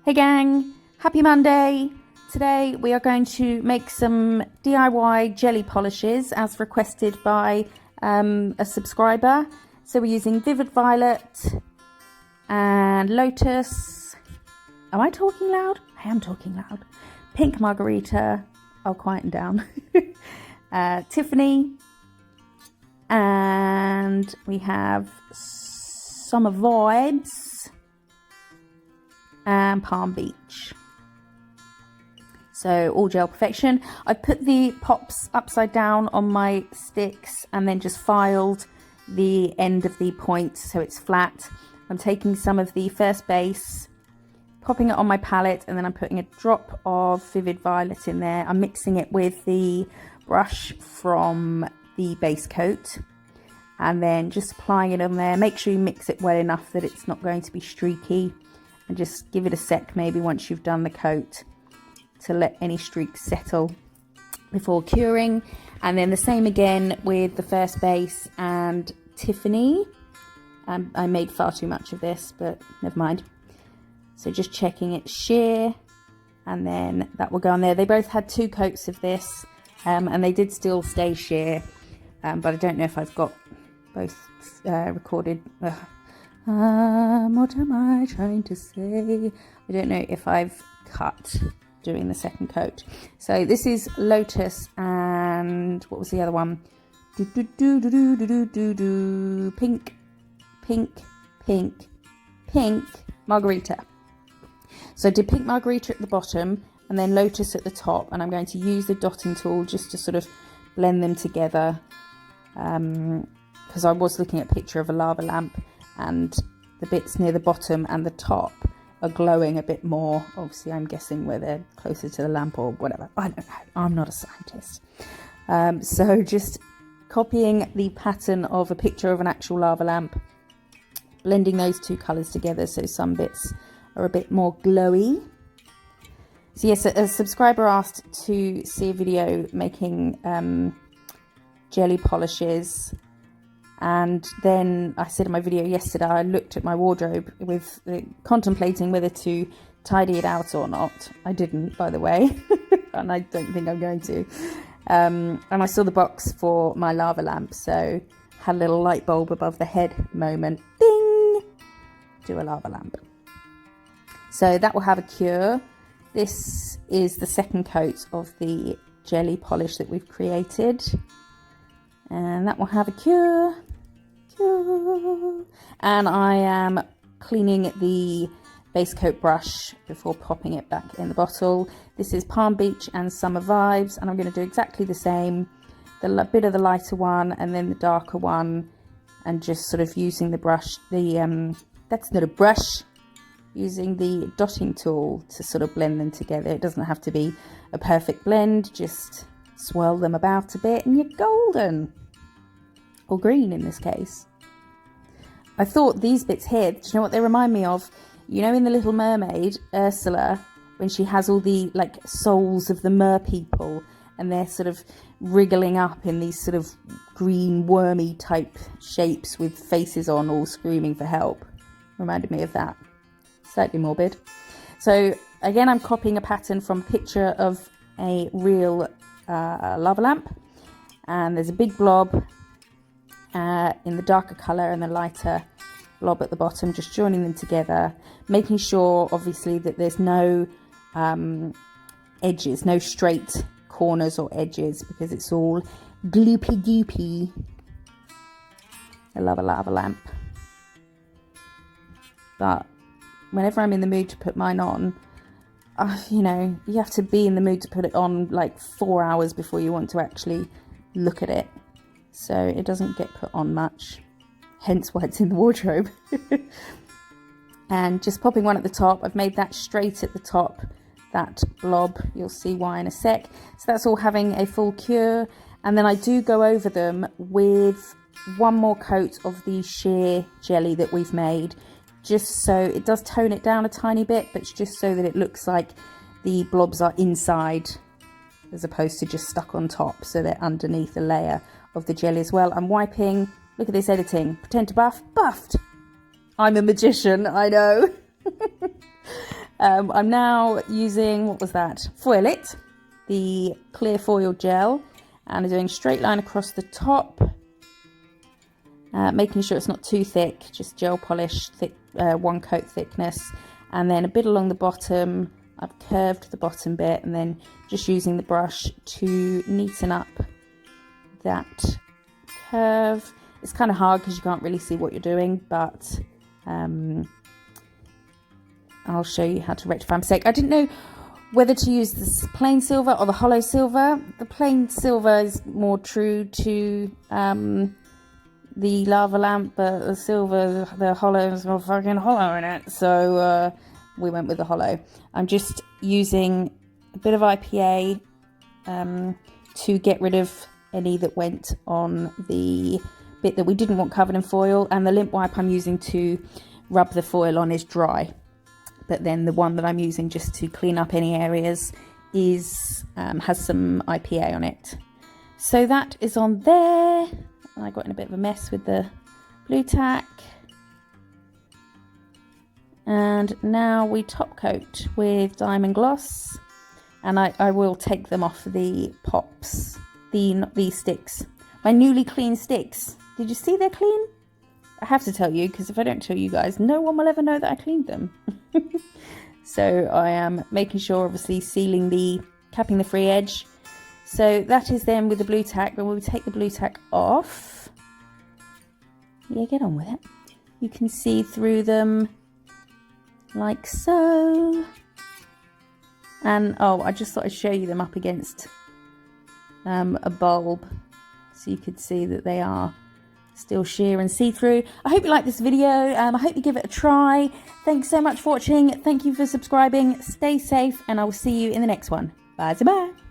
Hey gang, happy Monday. Today we are going to make some DIY jelly polishes as requested by a subscriber. So we're using Vivid Violet and Lotus. Am I talking loud? I am talking loud. Pink Margarita. I'll quieten down. Tiffany. And we have Summer Vibes and Palm Beach. So all gel perfection. I put the pops upside down on my sticks and then just filed the end of the point so it's flat. I'm taking some of the first base, popping it on my palette, and then I'm putting a drop of Vivid Violet in there. I'm mixing it with the brush from the base coat and then just applying it on there. Make sure you mix it well enough that it's not going to be streaky, and just give it a sec maybe once you've done the coat to let any streaks settle before curing. And then the same again with the first base and Tiffany. I made far too much of this, but never mind. So just checking it's sheer, and then that will go on there. They both had 2 coats of this, and they did still stay sheer, but I don't know if I've got both recorded. What am I trying to say? I don't know if I've cut doing the second coat. So this is Lotus and what was the other one? Pink, pink, pink, pink Margarita. So I did Pink Margarita at the bottom and then Lotus at the top, and I'm going to use the dotting tool just to sort of blend them together, because I was looking at a picture of a lava lamp and the bits near the bottom and the top are glowing a bit more. Obviously I'm guessing where they're closer to the lamp or whatever. I don't know, I'm not a scientist. So just copying the pattern of a picture of an actual lava lamp, blending those 2 colours together so some bits are a bit more glowy. So yes, a subscriber asked to see a video making jelly polishes, and then I said in my video yesterday I looked at my wardrobe with contemplating whether to tidy it out or not. I didn't, by the way, and I don't think I'm going to. And I saw the box for my lava lamp, so had a little light bulb above the head moment. Ding! Do a lava lamp. So that will have a cure. This is the second coat of the jelly polish that we've created, and that will have a cure. And I am cleaning the base coat brush before popping it back in the bottle. This is Palm Beach and Summer Vibes, and I'm going to do exactly the same, the bit of the lighter one and then the darker one, and just sort of using the brush, that's not a brush, using the dotting tool to sort of blend them together. It doesn't have to be a perfect blend, just swirl them about a bit and you're golden. Or green in this case. I thought these bits here, do you know what they remind me of? You know in The Little Mermaid, Ursula, when she has all the like souls of the mer people and they're sort of wriggling up in these sort of green wormy type shapes with faces on, all screaming for help. Reminded me of that. Slightly morbid. So again, I'm copying a pattern from a picture of a real lava lamp, and there's a big blob in the darker colour and the lighter blob at the bottom, just joining them together, making sure obviously that there's no edges, no straight corners or edges, because it's all gloopy goopy. I love a lava lamp, but whenever I'm in the mood to put mine on, you know, you have to be in the mood to put it on like 4 hours before you want to actually look at it. So it doesn't get put on much, hence why it's in the wardrobe. And just popping one at the top. I've made that straight at the top, that blob. You'll see why in a sec. So that's all having a full cure. And then I do go over them with one more coat of the sheer jelly that we've made, just so it does tone it down a tiny bit, but it's just so that it looks like the blobs are inside as opposed to just stuck on top, so they're underneath a layer of the jelly as well. I'm wiping, look at this editing, pretend to buff, buffed. I'm a magician, I know. I'm now using, what was that? Foil It, the clear foil gel, and I'm doing a straight line across the top, making sure it's not too thick, just gel polish, thick, one coat thickness, and then a bit along the bottom. I've curved the bottom bit, and then just using the brush to neaten up that curve. It's kind of hard because you can't really see what you're doing, but I'll show you how to rectify a mistake. I didn't know whether to use this plain silver or the holo silver. The plain silver is more true to the lava lamp, but the silver, the holo is got fucking holo in it, so we went with the holo. I'm just using a bit of IPA to get rid of any that went on the bit that we didn't want covered in foil, and the lint wipe I'm using to rub the foil on is dry, but then the one that I'm using just to clean up any areas is has some IPA on it. So that is on there. I got in a bit of a mess with the blue tack. And now we top coat with diamond gloss, and I will take them off the pops, the sticks, my newly clean sticks. Did you see they're clean? I have to tell you, because if I don't tell you guys, no one will ever know that I cleaned them. So I am making sure, obviously capping the free edge. So that is then with the blue tack, but when we take the blue tack off, yeah, get on with it. You can see through them like so. And oh, I just thought I'd show you them up against a bulb so you could see that they are still sheer and see-through. I hope you like this video. I hope you give it a try. Thanks so much for watching. Thank you for subscribing. Stay safe, and I will see you in the next one. Bye bye.